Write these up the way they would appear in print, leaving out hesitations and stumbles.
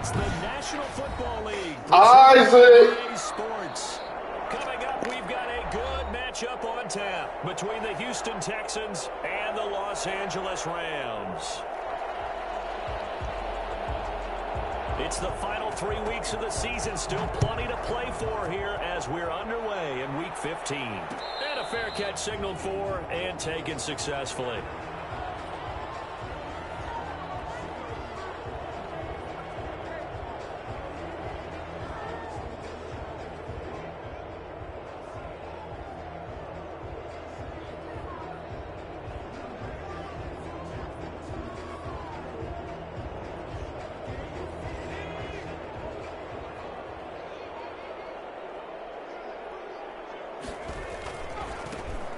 It's the National Football League. Isaac! Sports. Coming up, we've got a good matchup on tap between the Houston Texans and the Los Angeles Rams. It's the final 3 weeks of the season. Still plenty to play for here as we're underway in Week 15. And a fair catch signaled for and taken successfully.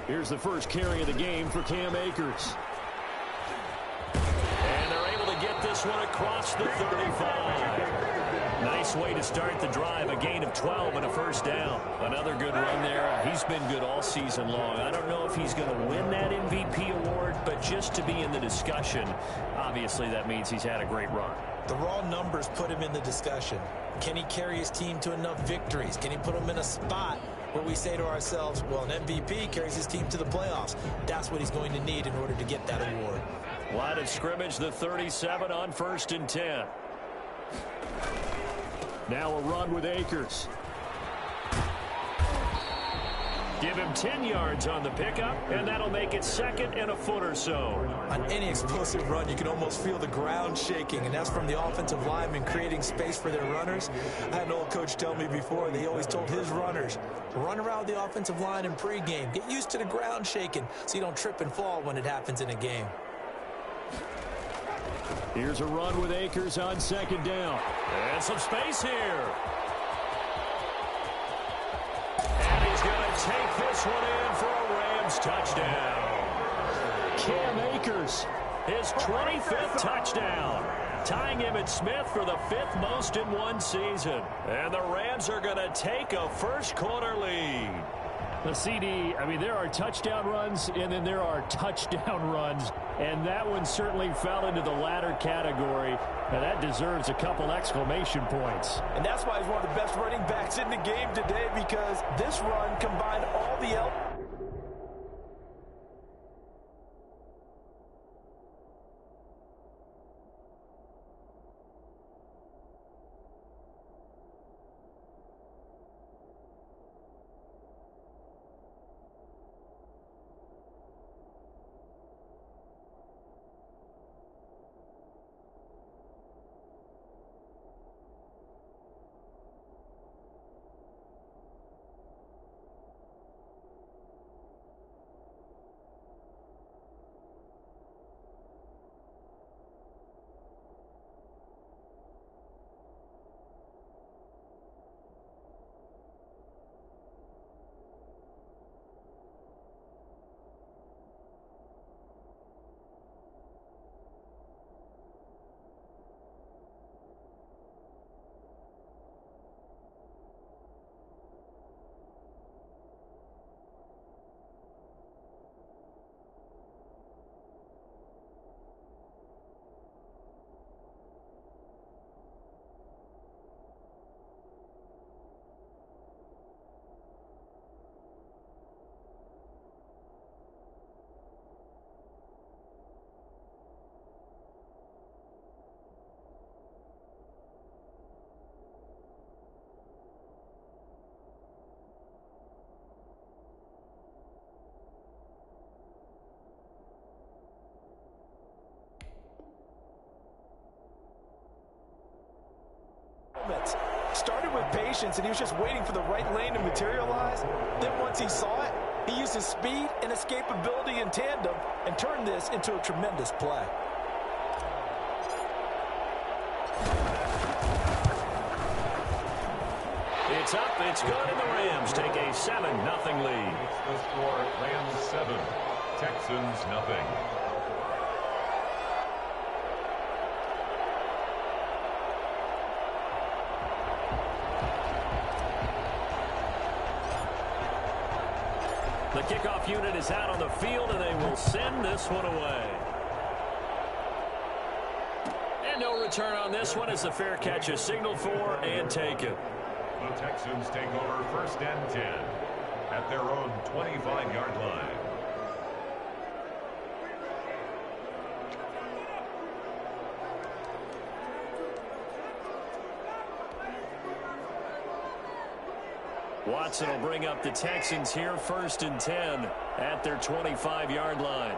Here's the first carry of the game for Cam Akers. And they're able to get this one across the 35. Nice way to start the drive. A gain of 12 and a first down. Another good run there. He's been good all season long. I don't know if he's going to win that MVP award, but just to be in the discussion, obviously that means he's had a great run. The raw numbers put him in the discussion. Can he carry his team to enough victories? Can he put them in a spot where we say to ourselves, well, an MVP carries his team to the playoffs? That's what he's going to need in order to get that award. Line of scrimmage, the 37 on 1st and 10. Now a run with Akers. Give him 10 yards on the pickup, and that'll make it 2nd and a foot or so. On any explosive run, you can almost feel the ground shaking, and that's from the offensive linemen creating space for their runners. I had an old coach tell me before, he always told his runners, run around the offensive line in pregame. Get used to the ground shaking so you don't trip and fall when it happens in a game. Here's a run with Akers on 2nd down. And some space here. And he's going to take this one in for a Rams touchdown. Cam Akers, his 25th touchdown, tying Emmitt Smith for the 5th most in one season. And the Rams are going to take a first-quarter lead. The CD, I mean, there are touchdown runs, and then there are touchdown runs. And that one certainly fell into the latter category. And that deserves a couple exclamation points. And that's why he's one of the best running backs in the game today, because this run combined all the started with patience, and he was just waiting for the right lane to materialize. Then once he saw it, he used his speed and escapability in tandem and turned this into a tremendous play. It's up, it's good, and the Rams take a 7-0 lead. It's the score, Rams 7, Texans 0. The kickoff unit is out on the field, and they will send this one away. And no return on this one as the fair catch is signaled for and taken. The Texans take over 1st and 10 at their own 25-yard line. Watson will bring up the Texans here 1st and 10 at their 25-yard line.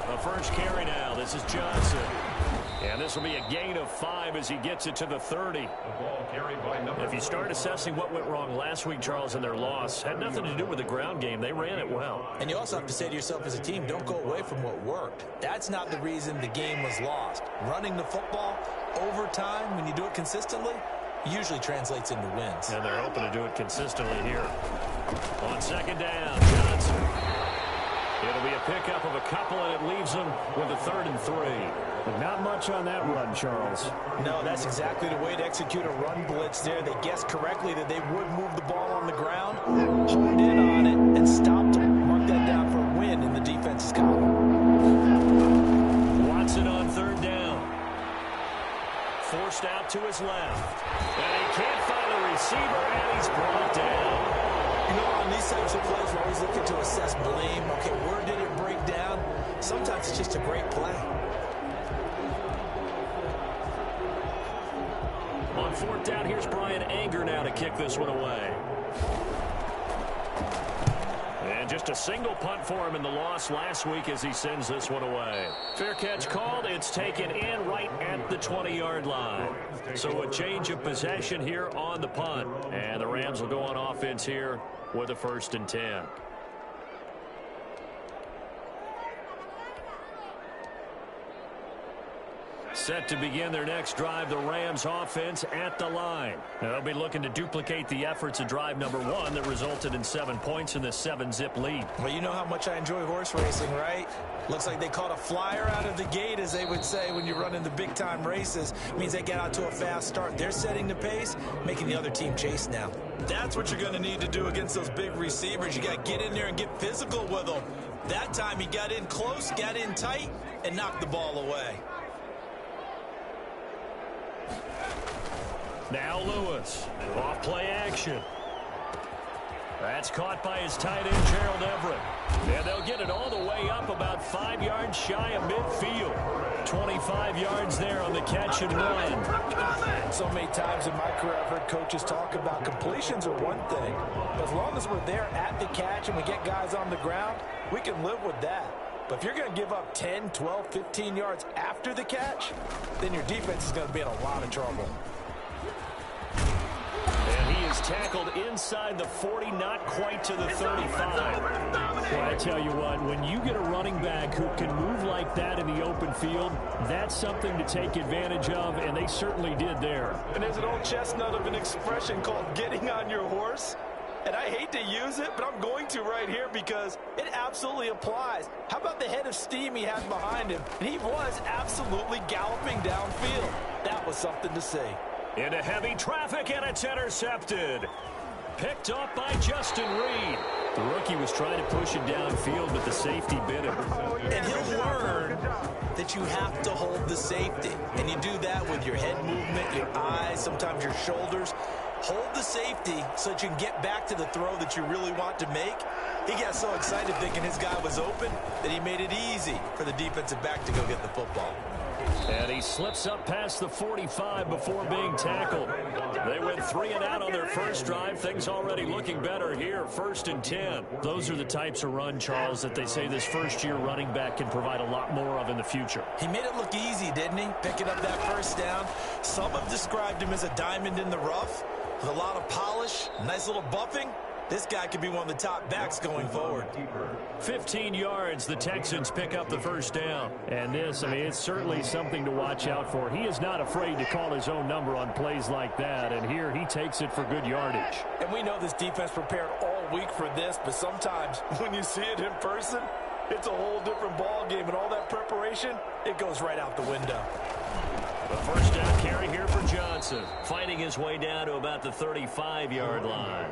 The first carry now. This is Johnson. And this will be a gain of 5 as he gets it to the 30. The ball carried by number If you start assessing what went wrong last week, Charles, in their loss, had nothing to do with the ground game. They ran it well. And you also have to say to yourself as a team, don't go away from what worked. That's not the reason the game was lost. Running the football over time, when you do it consistently, usually translates into wins. And they're hoping to do it consistently here. On 2nd down, Johnson. It'll be a pickup of a couple, and it leaves them with a 3rd and 3. But not much on that run, Charles. No, that's exactly the way to execute a run blitz there. They guessed correctly that they would move the ball on the ground, honed in on it, and stopped them. Mark that down for a win in the defense's column. Watson on 3rd down. Forced out to his left. And he can't find a receiver, and he's brought down. You know, on these types of plays, we're always looking to assess blame. Okay, where did it break down? Sometimes it's just a great play. On 4th down, here's Brian Anger now to kick this one away. And just a single punt for him in the loss last week as he sends this one away. Fair catch called. It's taken in right at the 20-yard line. So a change of possession here on the punt. And the Rams will go on offense here with a 1st and 10. Set to begin their next drive, the Rams offense at the line. Now they'll be looking to duplicate the efforts of drive number 1 that resulted in 7 points in this 7-zip lead. Well, you know how much I enjoy horse racing, right? Looks like they caught a flyer out of the gate, as they would say when you're running the big-time races. It means they get out to a fast start. They're setting the pace, making the other team chase now. That's what you're going to need to do against those big receivers. You got to get in there and get physical with them. That time he got in close, got in tight, and knocked the ball away. Now Lewis, off play action. That's caught by his tight end, Gerald Everett. And they'll get it all the way up about 5 yards shy of midfield. 25 yards there on the catch and run. So many times in my career I've heard coaches talk about completions are one thing. But as long as we're there at the catch and we get guys on the ground, we can live with that. But if you're going to give up 10, 12, 15 yards after the catch, then your defense is going to be in a lot of trouble. And he is tackled inside the 40, not quite to the 35. Well, I tell you what, when you get a running back who can move like that in the open field, that's something to take advantage of, and they certainly did there. And there's an old chestnut of an expression called getting on your horse. And I hate to use it, but I'm going to right here because it absolutely applies. How about the head of steam he had behind him? And he was absolutely galloping downfield. That was something to see. Into heavy traffic, and it's intercepted. Picked up by Justin Reed. The rookie was trying to push it downfield, but the safety bit him. And he'll learn that you have to hold the safety. And you do that with your head movement, your eyes, sometimes your shoulders. Hold the safety so that you can get back to the throw that you really want to make. He got so excited thinking his guy was open that he made it easy for the defensive back to go get the football. And he slips up past the 45 before being tackled. They went 3 and out on their first drive. Things already looking better here. 1st and 10. Those are the types of run, Charles, that they say this first-year running back can provide a lot more of in the future. He made it look easy, didn't he? Picking up that first down. Some have described him as a diamond in the rough with a lot of polish, nice little buffing. This guy could be one of the top backs going forward. 15 yards, the Texans pick up the first down. And this, I mean, it's certainly something to watch out for. He is not afraid to call his own number on plays like that, and here he takes it for good yardage. And we know this defense prepared all week for this, but sometimes when you see it in person, it's a whole different ball game, and all that preparation, it goes right out the window. A first down carry here for Johnson, fighting his way down to about the 35-yard line.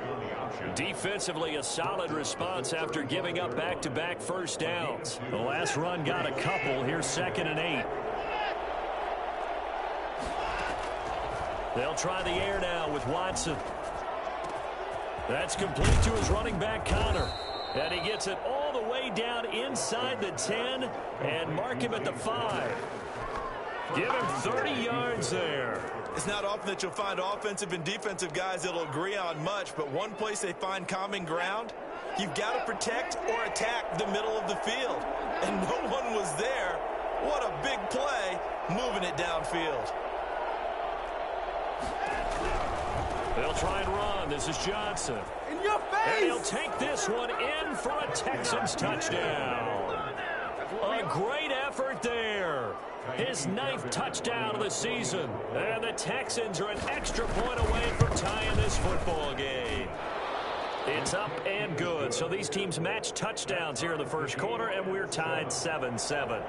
Defensively, a solid response after giving up back-to-back first downs. The last run got a couple. Here's 2nd and 8. They'll try the air now with Watson. That's complete to his running back, Connor. And he gets it all the way down inside the 10 and mark him at the 5. Give him 30 yards there. It's not often that you'll find offensive and defensive guys that'll agree on much, but one place they find common ground, you've got to protect or attack the middle of the field. And no one was there. What a big play, moving it downfield. They'll try and run. This is Johnson. In your face! And he'll take this one in for a Texans touchdown. A great effort there. His 9th touchdown of the season. And the Texans are an extra point away from tying this football game. It's up and good. So these teams match touchdowns here in the first quarter, and we're tied 7-7.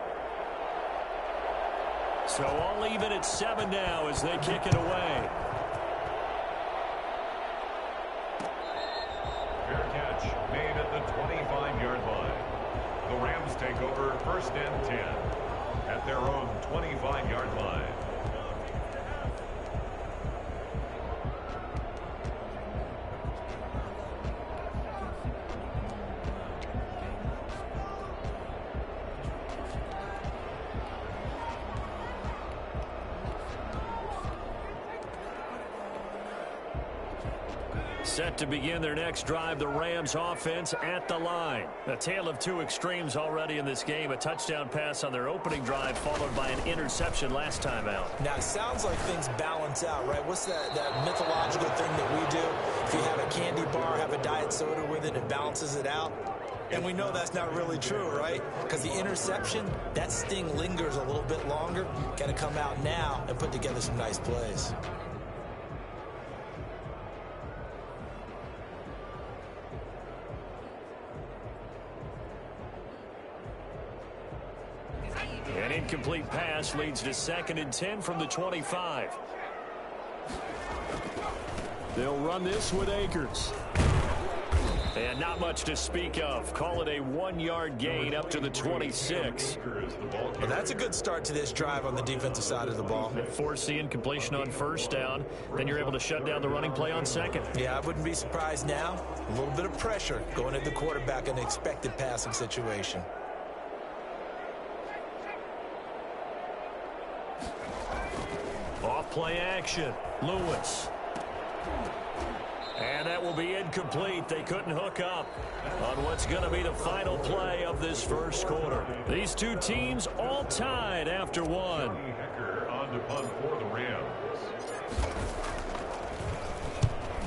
So all even at 7 now as they kick it away. Fair catch made at the 25-yard line. The Rams take over 1st and 10 at their own 25-yard line. Set to begin their next drive, the Rams offense at the line. A tale of two extremes already in this game. A touchdown pass on their opening drive followed by an interception last time out. Now, it sounds like things balance out, right? What's that mythological thing that we do? If you have a candy bar, have a diet soda with it, it balances it out. And we know that's not really true, right? Because the interception, that sting lingers a little bit longer. Got to come out now and put together some nice plays. An incomplete pass leads to 2nd and 10 from the 25. They'll run this with Akers. And not much to speak of. Call it a 1-yard gain up to the 26. Well, that's a good start to this drive on the defensive side of the ball. Force the incompletion on 1st down. Then you're able to shut down the running play on 2nd. Yeah, I wouldn't be surprised now. A little bit of pressure going at the quarterback in an expected passing situation. Off play action. Lewis. And that will be incomplete. They couldn't hook up on what's going to be the final play of this first quarter. These two teams all tied after one. Hecker on to punt for the Rams.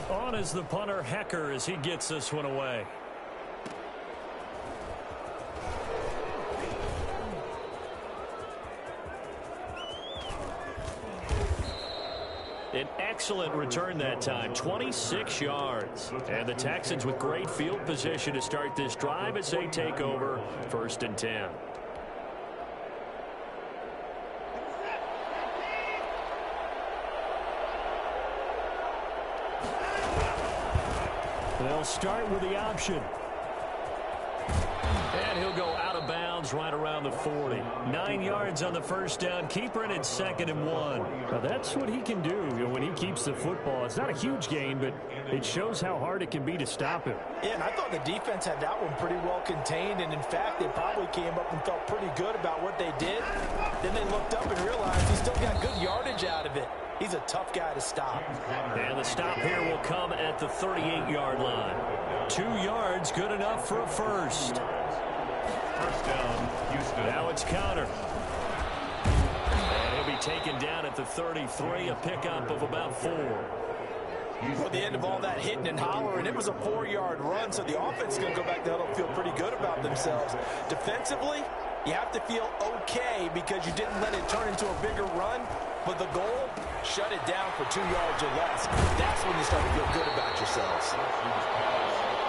On is the punter, Hecker, as he gets this one away. An excellent return that time, 26 yards. And the Texans with great field position to start this drive as they take over 1st and 10. They'll start with the option. And he'll go out of bounds right around the 40. 9 yards on the 1st down. Keeper, and it's 2nd and 1. Now that's what he can do when he keeps the football. It's not a huge gain, but it shows how hard it can be to stop him. Yeah, and I thought the defense had that one pretty well contained, and in fact, they probably came up and felt pretty good about what they did. Then they looked up and realized he still got good yardage out of it. He's a tough guy to stop. And the stop here will come at the 38-yard line. 2 yards, good enough for a first. First down, Houston. Now it's Connor. And he'll be taken down at the 33, a pickup of about 4. At the end of all that hitting and hollering, it was a 4-yard run, so the offense is going to go back to huddle and feel pretty good about themselves. Defensively, you have to feel okay because you didn't let it turn into a bigger run, but the goal, shut it down for 2 yards or less. That's when you start to feel good about yourselves.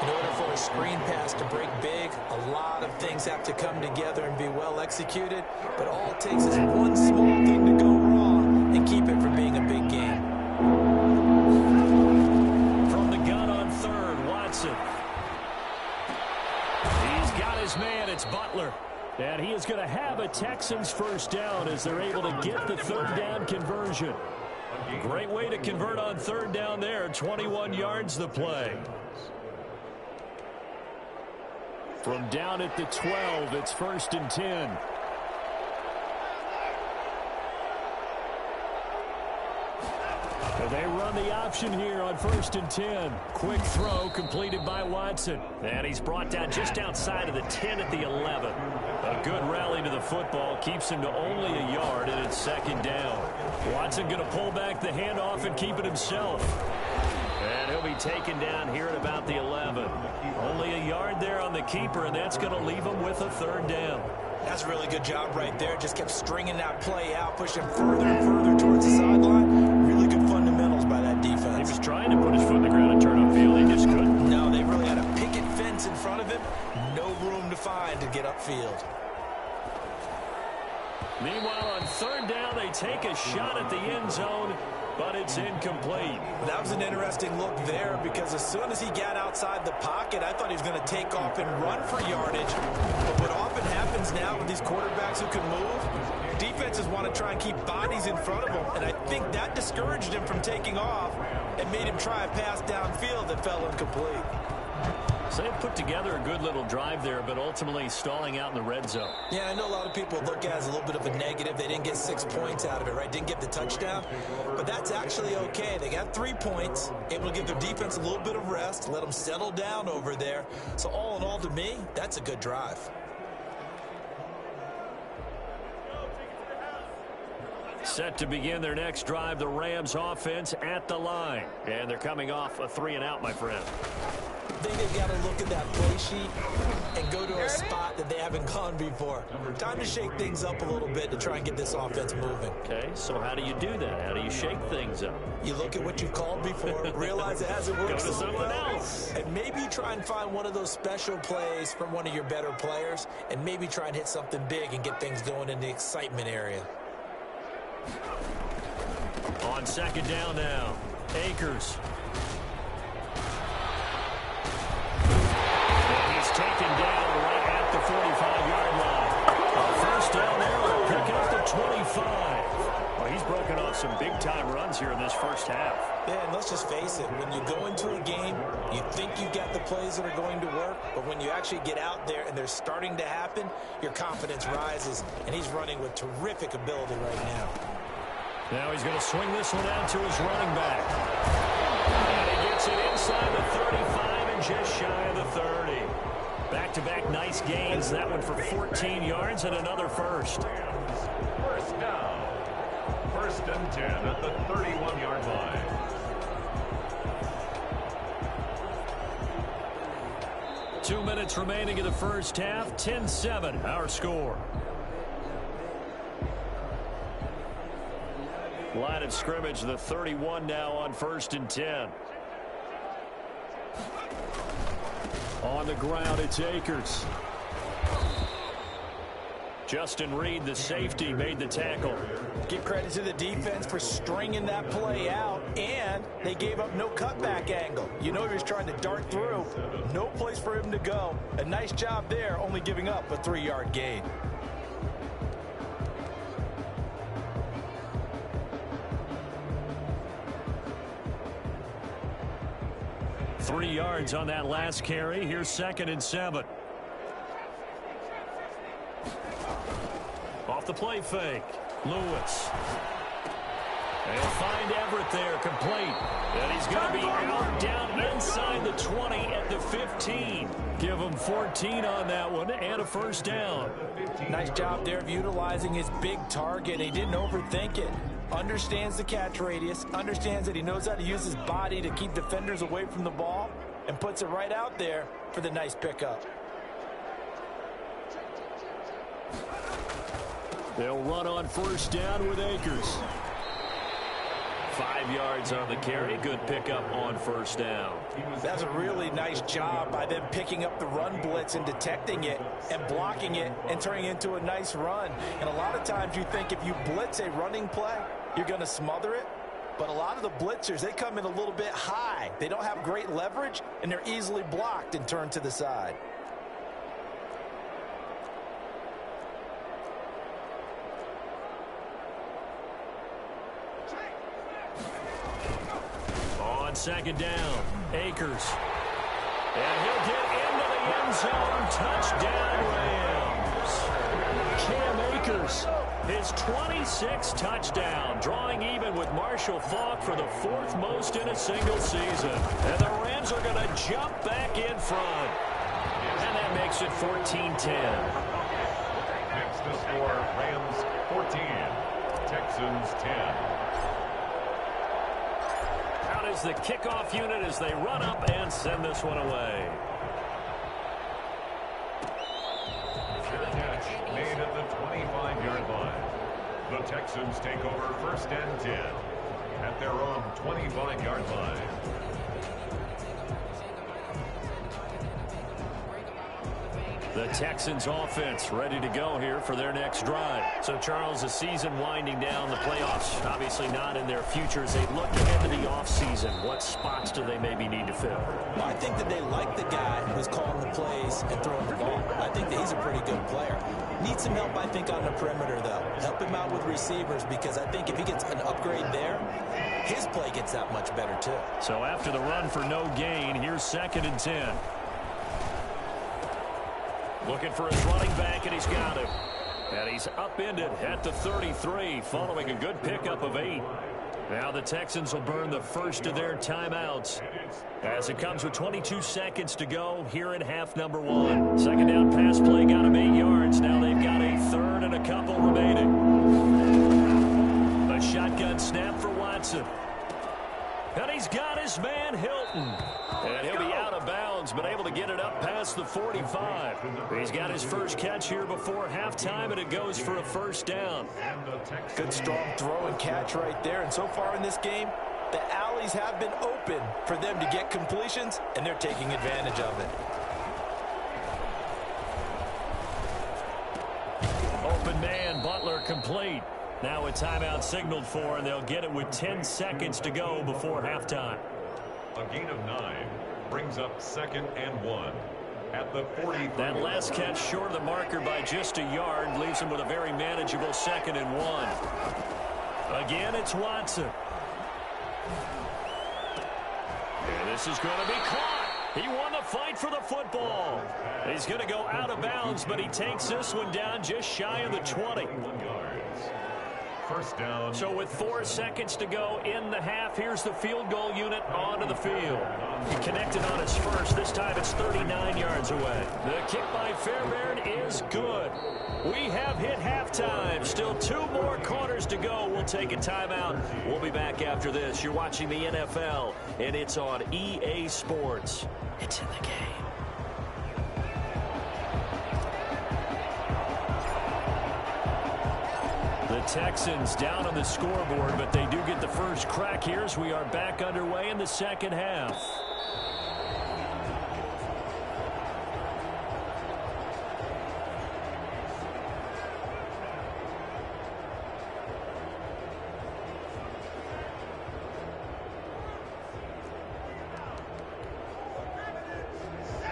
In order for a screen pass to break big, a lot of things have to come together and be well executed. But all it takes is one small thing to go wrong, to keep it from being a big game. From the gun on third, Watson. He's got his man. It's Butler. And he is going to have a Texans first down as they're able to get the third down conversion. Great way to convert on third down there. 21 yards the play. From down at the 12, it's 1st and 10. And they run the option here on 1st and 10. Quick throw completed by Watson. And he's brought down just outside of the 10 at the 11. A good rally to the football keeps him to only a yard, and it's 2nd down. Watson going to pull back the handoff and keep it himself. And he'll be taken down here at about the 11. Only a yard there on the keeper, and that's going to leave him with a 3rd down. That's a really good job right there. Just kept stringing that play out, pushing further and further towards the sideline. Really good fundamentals by that defense. He was trying to put his foot in the ground and turn upfield. He just couldn't. No, they really had a picket fence in front of him. No room to find to get upfield. Meanwhile, on 3rd down, they take a shot at the end zone, but it's incomplete. That was an interesting look there because as soon as he got outside the pocket, I thought he was going to take off and run for yardage. But what often happens now with these quarterbacks who can move, defenses want to try and keep bodies in front of them. And I think that discouraged him from taking off and made him try a pass downfield that fell incomplete. So they put together a good little drive there, but ultimately stalling out in the red zone. Yeah, I know a lot of people look at it as a little bit of a negative. They didn't get 6 points out of it, right? Didn't get the touchdown. But that's actually okay. They got 3 points, able to give their defense a little bit of rest, let them settle down over there. So all in all, to me, that's a good drive. Set to begin their next drive, the Rams offense at the line. And they're coming off a 3-and-out, my friend. I think they've got to look at that play sheet and go to a spot that they haven't gone before. Time to shake things up a little bit to try and get this offense moving. Okay, so how do you do that? How do you shake things up? You look at what you called before, realize it hasn't worked Go to so something well, else. and maybe try and find one of those special plays from one of your better players, and maybe try and hit something big and get things going in the excitement area. On 2nd down now, Akers. He's taken down right at the 45-yard line. 1st down there, will pick up the 25. Well, he's broken off some big-time runs here in this first half. Yeah, and let's just face it, when you go into a game, you think you've got the plays that are going to work, but when you actually get out there and they're starting to happen, your confidence rises, and he's running with terrific ability right now. Now he's going to swing this one out to his running back. And he gets it inside the 35 and just shy of the 30. Back-to-back nice gains. That one for 14 yards and another first. First down. 1st and 10 at the 31-yard line. Two minutes remaining in the first half. 10-7, our score. Line of scrimmage, the 31 now on 1st and 10. On the ground, it's Akers. Justin Reed, the safety, made the tackle. Give credit to the defense for stringing that play out, and they gave up no cutback angle. You know he was trying to dart through. No place for him to go. A nice job there, only giving up a 3-yard gain. Three yards on that last carry. Here's 2nd and 7. Off the play fake. Lewis. They'll find Everett there, complete. And he's going to be out down inside the 20 at the 15. Give him 14 on that one and a first down. Nice job there of utilizing his big target. He didn't overthink it. Understands the catch radius, understands that he knows how to use his body to keep defenders away from the ball, and puts it right out there for the nice pickup. They'll run on first down with Akers. 5 yards on the carry. Good pickup on first down. That's a really nice job by them picking up the run blitz and detecting it and blocking it and turning it into a nice run. And a lot of times you think if you blitz a running play, you're going to smother it. But a lot of the blitzers, they come in a little bit high. They don't have great leverage, and they're easily blocked and turned to the side. On second down, Akers. And he'll get into the end zone. Touchdown, Rams. Cam Akers, his 26th touchdown, drawing even with Marshall Faulk for the 4th most in a single season. And the Rams are going to jump back in front. And that makes it 14-10. Next to score, Rams 14, Texans 10. Out is the kickoff unit as they run up and send this one away. Catch made at the 25-yard line. The Texans take over 1st and 10 at their own 25-yard line. The Texans offense ready to go here for their next drive. So, Charles, the season winding down, the playoffs obviously not in their future. As they look ahead to the offseason, what spots do they maybe need to fill? Well, I think that they like the guy who's calling the plays and throwing the ball. I think that he's a pretty good player. Needs some help, I think, on the perimeter, though. Help him out with receivers, because I think if he gets an upgrade there, his play gets that much better, too. So after the run for no gain, here's 2nd and 10. Looking for his running back, and he's got him. And he's upended at the 33, following a good pickup of 8. Now the Texans will burn the first of their timeouts as it comes with 22 seconds to go here in half number 1. Second down pass play got him 8 yards. Now they've got a 3rd and a couple remaining. A shotgun snap for Watson. And he's got his man Hilton. And he'll be out of bounds, but able to get it up past the 45. He's got his first catch here before halftime, and it goes for a 1st down. Good strong throw and catch right there. And so far in this game, the alleys have been open for them to get completions, and they're taking advantage of it. Open man, Butler complete. Now a timeout signaled for, and they'll get it with 10 seconds to go before halftime. A gain of 9 brings up 2nd and 1 at the 40. That last catch short of the marker by just a yard leaves him with a very manageable 2nd and 1. Again, it's Watson. And this is going to be caught. He won the fight for the football. He's going to go out of bounds, but he takes this one down just shy of the 20. 1 yards. 1st down. So with 4 seconds to go in the half, here's the field goal unit onto the field. He connected on his first. This time it's 39 yards away. The kick by Fairbairn is good. We have hit halftime. Still 2 more quarters to go. We'll take a timeout. We'll be back after this. You're watching the NFL, and it's on EA Sports. It's in the game. The Texans down on the scoreboard, but they do get the first crack here as we are back underway in the second half.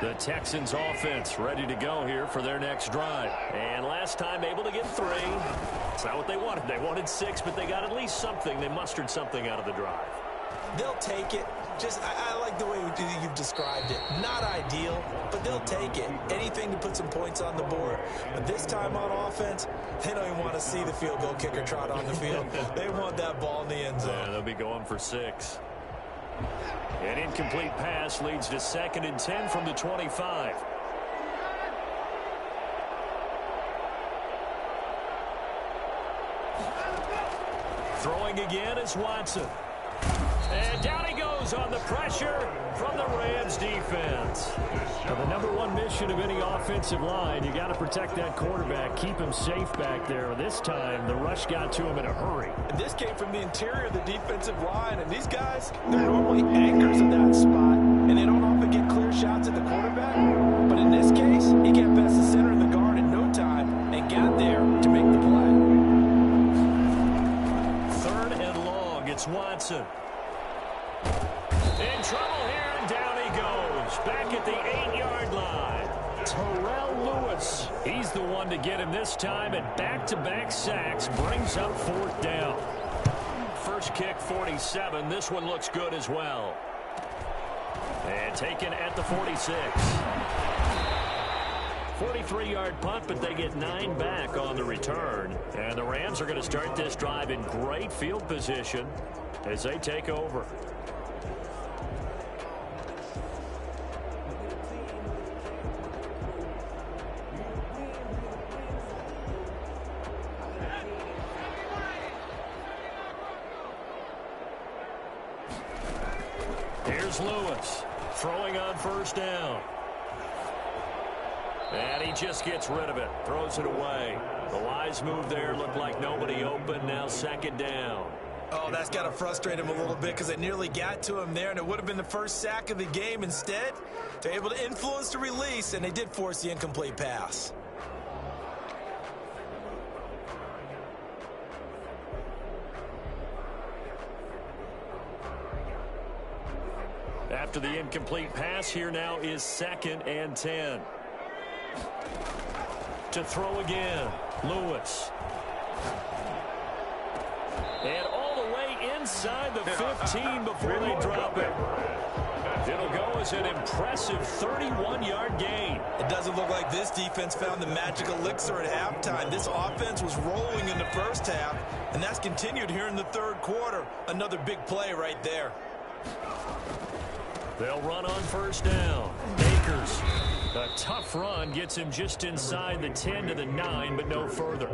The Texans offense ready to go here for their next drive. And last time able to get 3. It's not what they wanted. They wanted 6, but they got at least something. They mustered something out of the drive. They'll take it. I like the way you've described it. Not ideal, but they'll take it. Anything to put some points on the board. But this time on offense, they don't even want to see the field goal kicker trot on the field. They want that ball in the end zone. Yeah, they'll be going for 6. An incomplete pass leads to 2nd and 10 from the 25. Throwing again is Watson. And down he goes on the pressure from the Rams defense. Now, the number 1 mission of any offensive line, you got to protect that quarterback, keep him safe back there. This time, the rush got to him in a hurry. And this came from the interior of the defensive line, and these guys, they're normally anchors in that spot, and they don't often get clear shots at the quarterback. But in this case, he got past the center of the guard in no time and got there to make the play. 3rd Johnson. In trouble here, and down he goes. Back at the 8-yard line. Terrell Lewis. He's the one to get him this time, and back-to-back sacks brings up 4th down. First kick, 47. This one looks good as well. And taken at the 46. 43-yard punt, but they get 9 back on the return. And the Rams are going to start this drive in great field position as they take over. Here's Lewis throwing on 1st down. And he just gets rid of it, throws it away. The wise move there, looked like nobody open. Now 2nd down. Oh, that's got to frustrate him a little bit because it nearly got to him there, and it would have been the first sack of the game. Instead, they're able to influence the release, and they did force the incomplete pass. After the incomplete pass, here now is 2nd and 10. To throw again, Lewis. And all the way inside the 15 before they drop it. It'll go as an impressive 31-yard gain. It doesn't look like this defense found the magic elixir at halftime. This offense was rolling in the first half, and that's continued here in the 3rd quarter. Another big play right there. They'll run on 1st down. Akers. A tough run gets him just inside the 10 to the 9, but no further.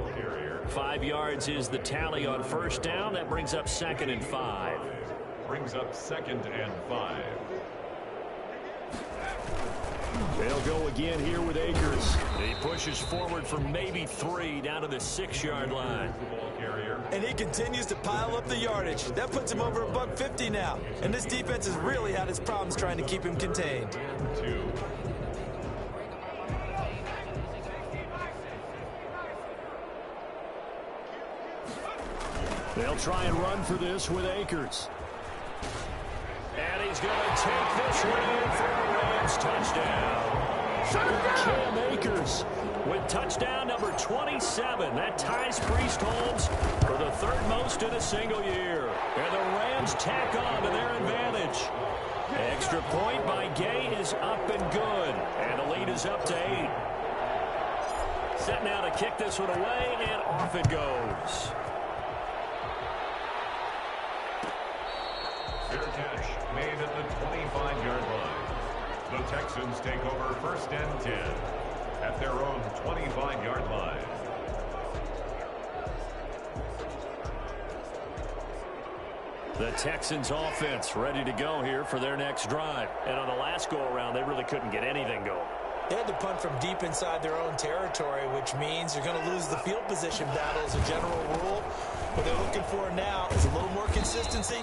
5 yards is the tally on 1st down. That brings up 2nd and 5. Brings up 2nd and 5. They'll go again here with Akers. He pushes forward for maybe 3 down to the 6-yard line. And he continues to pile up the yardage. That puts him over $150 now. And this defense has really had its problems trying to keep him contained. 2. They'll try and run for this with Akers. And he's going to take this one in for a Rams touchdown. Cam Akers with touchdown number 27. That ties Priest Holmes for the 3rd most in a single year. And the Rams tack on to their advantage. Extra point by Gay is up and good. And the lead is up to 8. Set now to kick this one away, and off it goes. Fair catch made at the 25-yard line. The Texans take over 1st and 10 at their own 25-yard line. The Texans offense ready to go here for their next drive. And on the last go-around, they really couldn't get anything going. They had to punt from deep inside their own territory, which means you're going to lose the field position battle as a general rule. What they're looking for now is a little more consistency,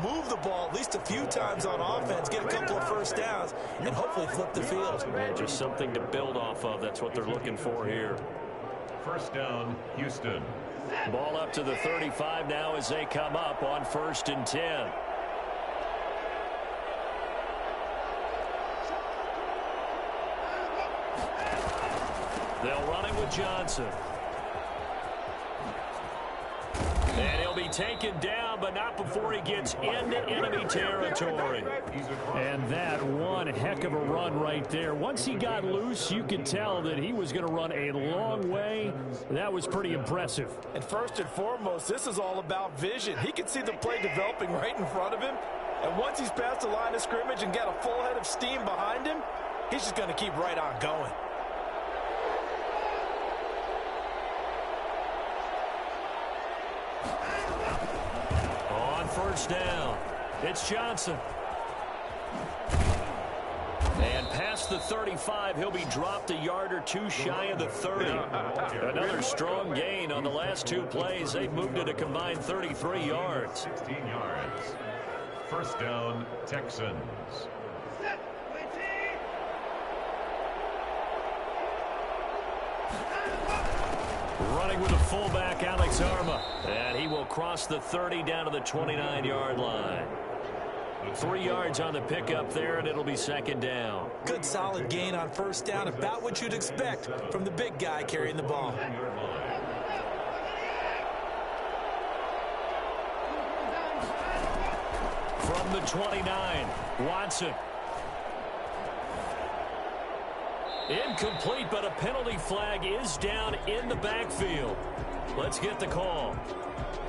move the ball at least a few times on offense, get a couple of 1st downs, and hopefully flip the field. Yeah, just something to build off of. That's what they're looking for here. 1st down, Houston. Ball up to the 35 now as they come up on 1st and 10. They'll run it with Johnson. And he'll be taken down, but not before he gets into enemy territory. And that one heck of a run right there. Once he got loose, you could tell that he was going to run a long way. That was pretty impressive. And first and foremost, this is all about vision. He can see the play developing right in front of him. And once he's past the line of scrimmage and got a full head of steam behind him, he's just going to keep right on going. On 1st down, it's Johnson. And past the 35, he'll be dropped a yard or two shy of the 30. Another strong gain on the last 2 plays. They've moved it a combined 33 yards. 16 yards. 1st down, Texans. Running with the fullback, Alex Arma. And he will cross the 30 down to the 29-yard line. 3 yards on the pickup there, and it'll be second down. Good solid gain on first down, about what you'd expect from the big guy carrying the ball. From the 29, Watson. Incomplete, but a penalty flag is down in the backfield. Let's get the call.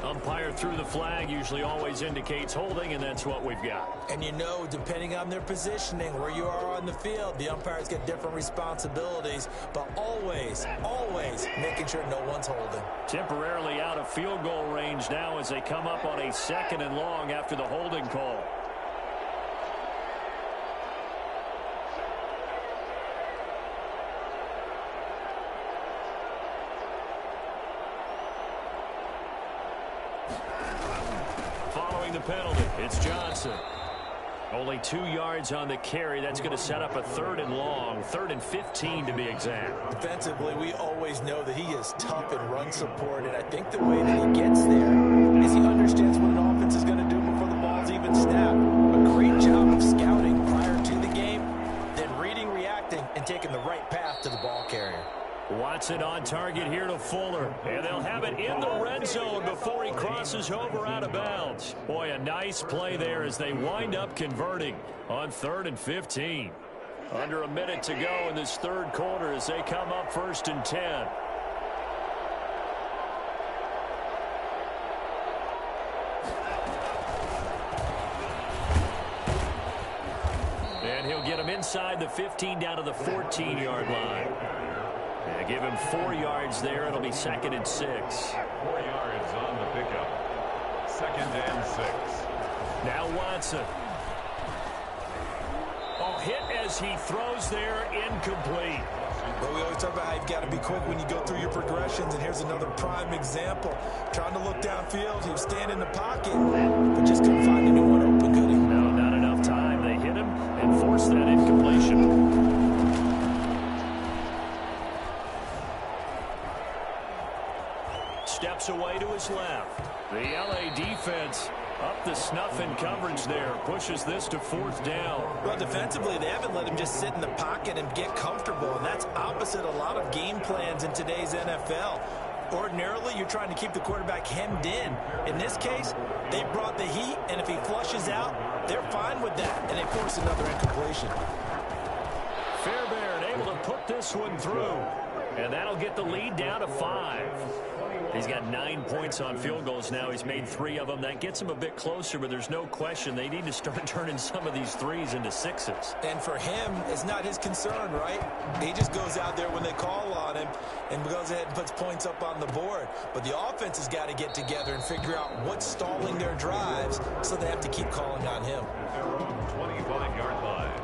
Umpire threw the flag, usually always indicates holding, and that's what we've got. And you know, depending on their positioning, where you are on the field, the umpires get different responsibilities, but always, always making sure no one's holding. Temporarily out of field goal range now as they come up on a 2nd and long after the holding call. Following the penalty, it's Johnson. Only 2 yards on the carry. That's going to set up a 3rd and long, 3rd and 15 to be exact. Defensively, we always know that he is tough in run support, and I think the way that he gets there is he understands what an offense is going to do before the ball's even snapped. A great job of scouting prior to the game, then reading, reacting, and taking the right path to the ball carrier. Watson on target here to Fuller. And they'll have it in the red zone before he crosses over out of bounds. Boy, a nice play there as they wind up converting on 3rd and 15. Under a minute to go in this 3rd quarter as they come up 1st and 10. And he'll get him inside the 15 down to the 14-yard line. Yeah, give him 4 yards there. It'll be 2nd and 6. 4 yards on the pickup. 2nd and 6. Now Watson. Oh, hit as he throws there, incomplete. But we always talk about how you've got to be quick when you go through your progressions, and here's another prime example. Trying to look downfield, he was staying in the pocket, but just couldn't find anyone open, could he? No, not enough time. They hit him and forced that incompletion. Steps away to his left. The LA defense up the snuff in coverage there. Pushes this to 4th down. Well, defensively, they haven't let him just sit in the pocket and get comfortable, and that's opposite a lot of game plans in today's NFL. Ordinarily, you're trying to keep the quarterback hemmed in. In this case, they brought the heat, and if he flushes out, they're fine with that, and they force another incompletion. Fairbairn able to put this one through, and that'll get the lead down to 5. He's got 9 points on field goals now. He's made 3 of them. That gets him a bit closer, but there's no question they need to start turning some of these 3s into 6s. And for him, it's not his concern, right? He just goes out there when they call on him and goes ahead and puts points up on the board. But the offense has got to get together and figure out what's stalling their drives, so they have to keep calling on him. Their own 25-yard line.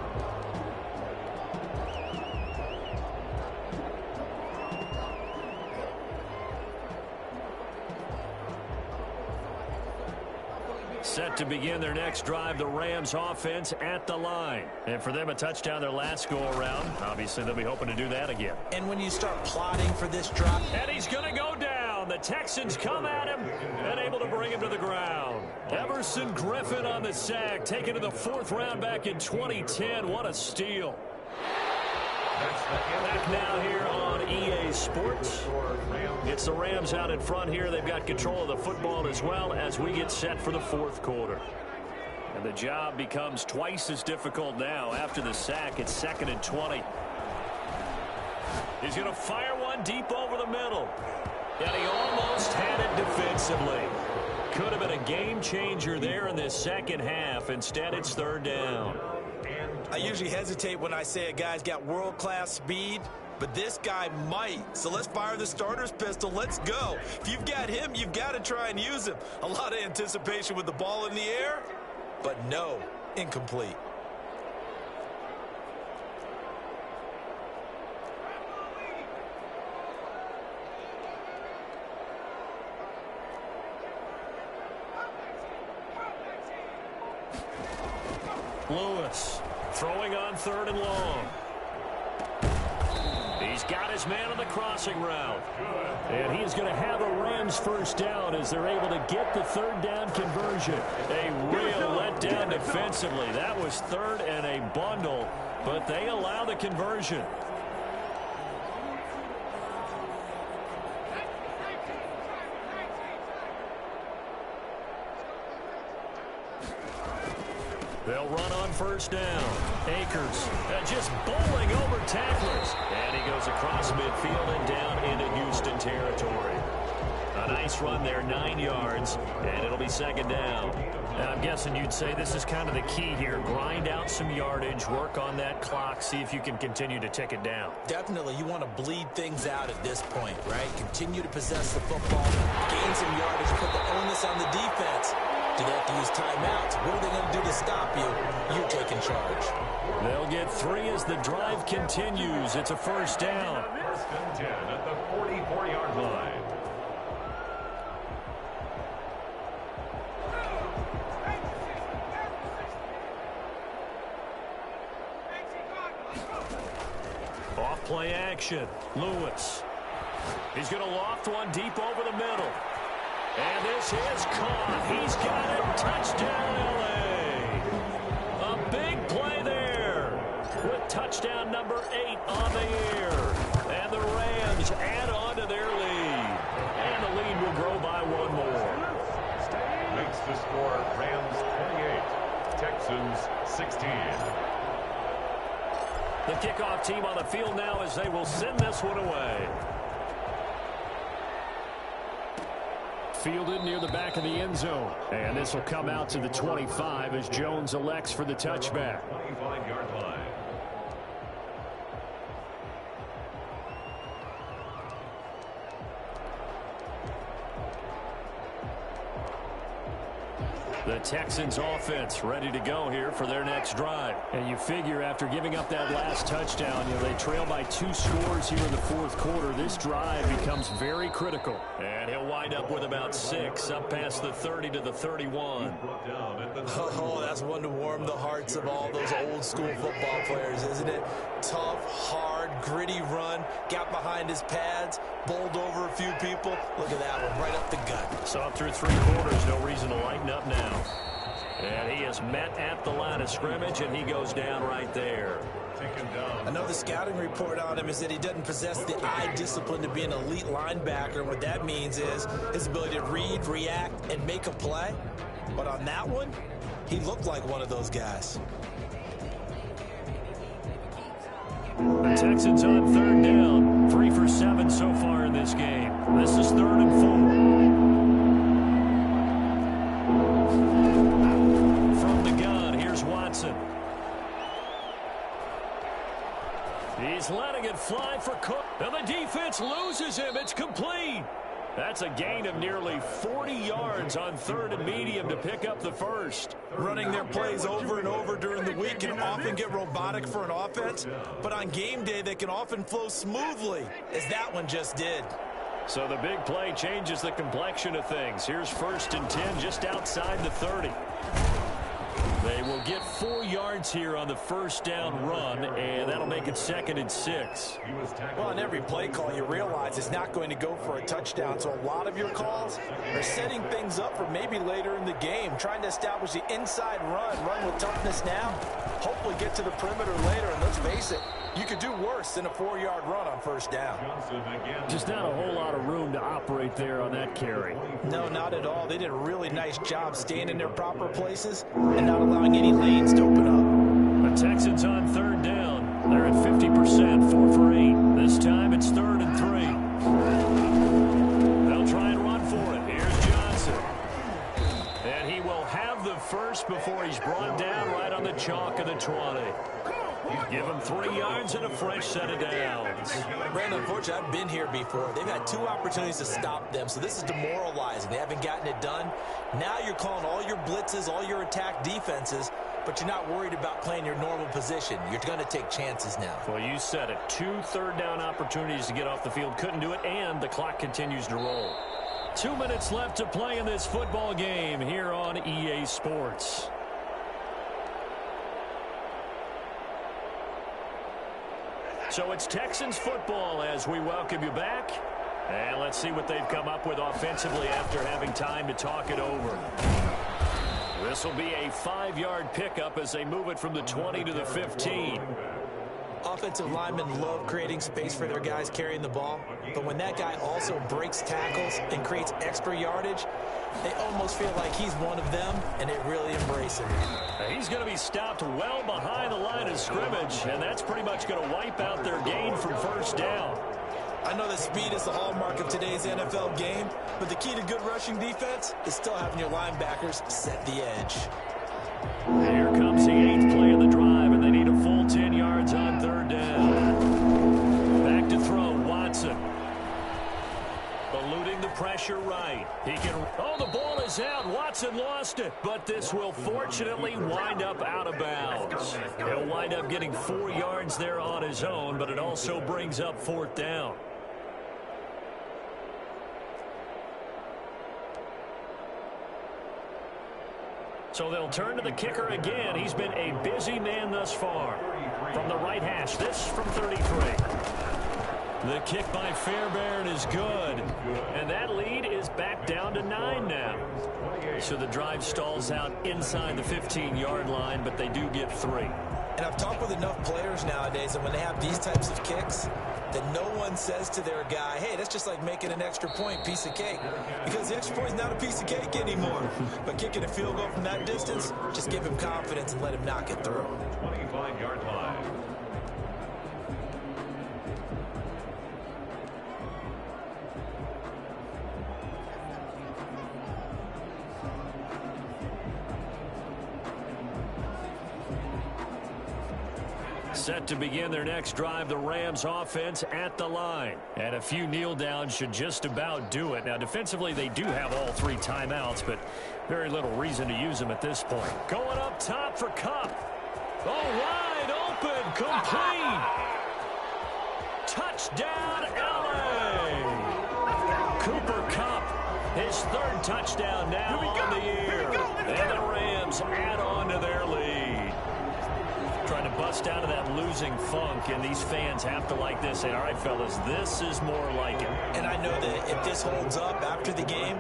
Set to begin their next drive, the Rams offense at the line. And for them, a touchdown their last go-around. Obviously, they'll be hoping to do that again. And when you start plotting for this drive... And he's going to go down. The Texans come at him and able to bring him to the ground. Everson Griffin on the sack, taken to the 4th round back in 2010. What a steal. Back now here on EA Sports. It's the Rams out in front here. They've got control of the football as well as we get set for the 4th quarter. And the job becomes twice as difficult now after the sack. It's 2nd and 20. He's going to fire one deep over the middle. And he almost had it defensively. Could have been a game changer there in this second half. Instead, it's 3rd down. I usually hesitate when I say a guy's got world-class speed, but this guy might. So let's fire the starter's pistol. Let's go. If you've got him, you've got to try and use him. A lot of anticipation with the ball in the air, but no, incomplete. Lewis throwing on 3rd and long. He's got his man on the crossing route. And he's going to have a Rams first down as they're able to get the third down conversion. A real letdown defensively. That was third and a bundle, but they allow the conversion. They'll run on first down. Akers just bowling over tacklers. And he goes across midfield and down into Houston territory. A nice run there, 9 yards, and it'll be second down. Now, I'm guessing you'd say this is kind of the key here. Grind out some yardage, work on that clock, see if you can continue to tick it down. Definitely, you want to bleed things out at this point, right? Continue to possess the football, gain some yardage, put the onus on the defense. Do they have to use timeouts? What are they going to do to stop you? You're taking charge. They'll get 3 as the drive continues. It's a first down. First and 10 at the 44-yard line. Off play action. Lewis. He's going to loft one deep over the middle. And this is caught. He's got it. Touchdown, L.A. A big play there with touchdown number 8 on the year. And the Rams add on to their lead. And the lead will grow by 1 more. Makes the score Rams 28, Texans 16. The kickoff team on the field now as they will send this one away. Fielded near the back of the end zone. And this will come out to the 25 as Jones elects for the touchback. 25-yard line. The Texans offense ready to go here for their next drive. And you figure after giving up that last touchdown, they trail by 2 scores here in the fourth quarter. This drive becomes very critical. And he'll wind up with about 6 up past the 30 to the 31. Oh, that's one to warm the hearts of all those old school football players, isn't it? Tough, hard, gritty run. Got behind his pads, bowled over a few people. Look at that one, right up the gut. So through 3 quarters, no reason to lighten up now. And he is met at the line of scrimmage, and he goes down right there. Another scouting report on him is that he doesn't possess the eye discipline to be an elite linebacker. And what that means is his ability to read, react, and make a play. But on that one, he looked like one of those guys. The Texans on third down. 3 for 7 so far in this game. This is 3rd and 4. From the gun, here's Watson. He's letting it fly for Cook. And the defense loses him. It's complete. That's a gain of nearly 40 yards on 3rd and medium to pick up the first. Running their plays over and over during the week can often get robotic for an offense, but on game day they can often flow smoothly, as that one just did. So the big play changes the complexion of things. Here's 1st and 10 just outside the 30. They will get 4 yards here on the first down run, and that'll make it 2nd and 6. Well, on every play call, you realize it's not going to go for a touchdown, so a lot of your calls are setting things up for maybe later in the game, trying to establish the inside run with toughness now, hopefully get to the perimeter later, and let's face it, you could do worse than a 4-yard run on first down. Just not a whole lot of room to operate there on that carry. No, not at all. They did a really nice job staying in their proper places and not allowing any lanes to open up. The Texans on third down. They're at 50%, 4 for 8. This time it's 3rd and 3. They'll try and run for it. Here's Johnson. And he will have the first before he's brought down right on the chalk of the 20. Give him 3 yards and a fresh set of downs. Brandon, unfortunately, I've been here before. They've had 2 opportunities to stop them, so this is demoralizing. They haven't gotten it done. Now you're calling all your blitzes, all your attack defenses, but you're not worried about playing your normal position. You're going to take chances now. Well, you said it. 2 third-down opportunities to get off the field. Couldn't do it, and the clock continues to roll. 2 minutes left to play in this football game here on EA Sports. So it's Texans football as we welcome you back. And let's see what they've come up with offensively after having time to talk it over. This will be a 5-yard pickup as they move it from the 20 to the 15. Offensive linemen love creating space for their guys carrying the ball, but when that guy also breaks tackles and creates extra yardage, they almost feel like he's one of them, and they really embrace it. He's going to be stopped well behind the line of scrimmage, and that's pretty much going to wipe out their gain from first down. I know that speed is the hallmark of today's NFL game, but the key to good rushing defense is still having your linebackers set the edge. Here comes the 8th play of the drive, and they need a full 10 yards on 3rd down. Back to throw, Watson. Eluding the pressure right. He can. Oh, the ball is out. Watson lost it. But this will fortunately wind up out of bounds. He'll wind up getting 4 yards there on his own, but it also brings up 4th down. So they'll turn to the kicker again. He's been a busy man thus far. From the right hash, this from 33. The kick by Fairbairn is good. And that lead is back down to 9 now. So the drive stalls out inside the 15-yard line, but they do get 3. And I've talked with enough players nowadays that when they have these types of kicks, that no one says to their guy, hey, that's just like making an extra point, piece of cake. Because the extra point is not a piece of cake anymore. But kicking a field goal from that distance, just give him confidence and let him knock it through. 25-yard line. Set to begin their next drive, the Rams offense at the line. And a few kneel downs should just about do it. Now, defensively, they do have all 3 timeouts, but very little reason to use them at this point. Going up top for Kupp. Oh, wide open, complete. Touchdown, L.A. Cooper Kupp, his 3rd touchdown now on the year. And the Rams add on to their lead. Trying to bust out of that losing funk, and these fans have to like this. Say, all right, fellas, this is more like it. And I know that if this holds up after the game,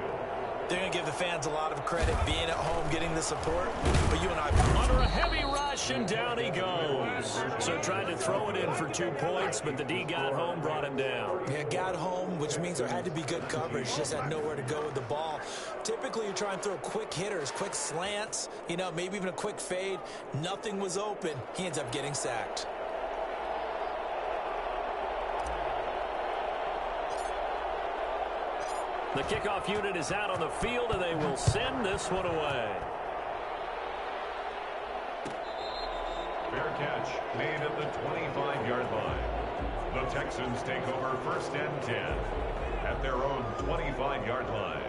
they're going to give the fans a lot of credit being at home, getting the support. But you and I... Under a heavy rush, and down he goes. So tried to throw it in for 2 points, but the D got home, brought him down. Yeah, got home, which means there had to be good coverage. Just had nowhere to go with the ball. Typically, you try and throw quick hitters, quick slants, you know, maybe even a quick fade. Nothing was open. He ends up getting sacked. The kickoff unit is out on the field, and they will send this one away. Fair catch made at the 25-yard line. The Texans take over 1st and 10 at their own 25-yard line.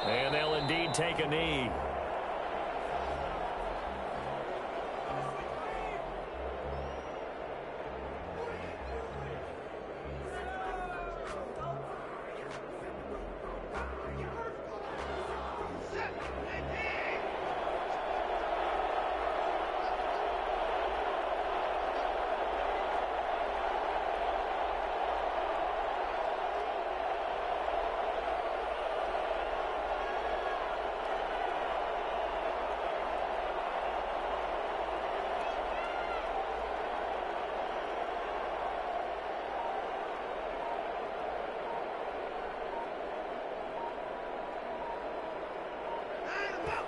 And they'll indeed take a knee.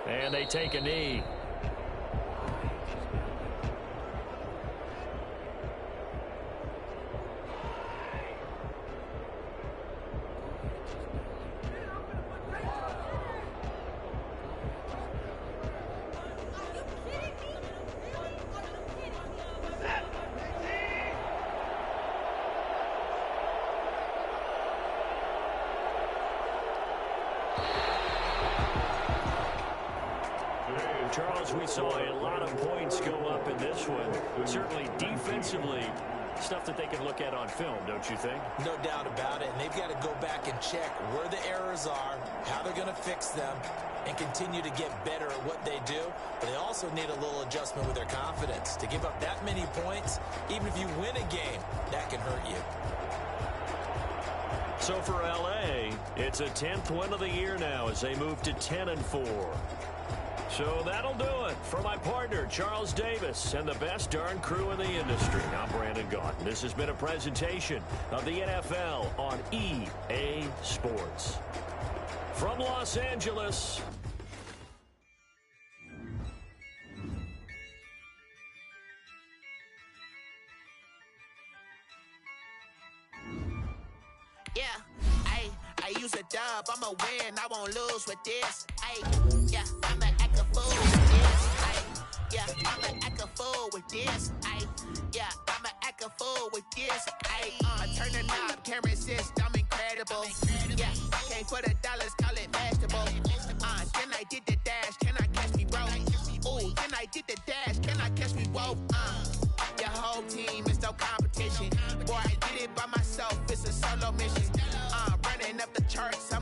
And they take a knee. Charles, we saw a lot of points go up in this one. Certainly defensively, Stuff that they can look at on film, don't you think? No doubt about it. And they've got to go back and check where the errors are, how they're going to fix them, and continue to get better at what they do. But they also need a little adjustment with their confidence. To give up that many points, even if you win a game, that can hurt you. So for L.A., it's a 10th win of the year now as they move to 10-4. So that'll do it for my partner, Charles Davis, and the best darn crew in the industry. I'm Brandon Gaudin. This has been a presentation of the NFL on EA Sports. From Los Angeles, yeah, I use a dub, I'ma win, I won't lose with this. Yeah, I'ma act a fool with this. Yeah, I'ma act a fool with this. Yeah, I'ma act a fool with this. I turn the knob, can't resist, I'm incredible. Yeah, came for the dollars, call it vegetable. Then I did the dash, can I catch me, bro? Ooh, then I did the dash, can I catch me, whoa? Your whole team is no competition. Boy, I did it by myself, it's a solo mission. Running up the charts,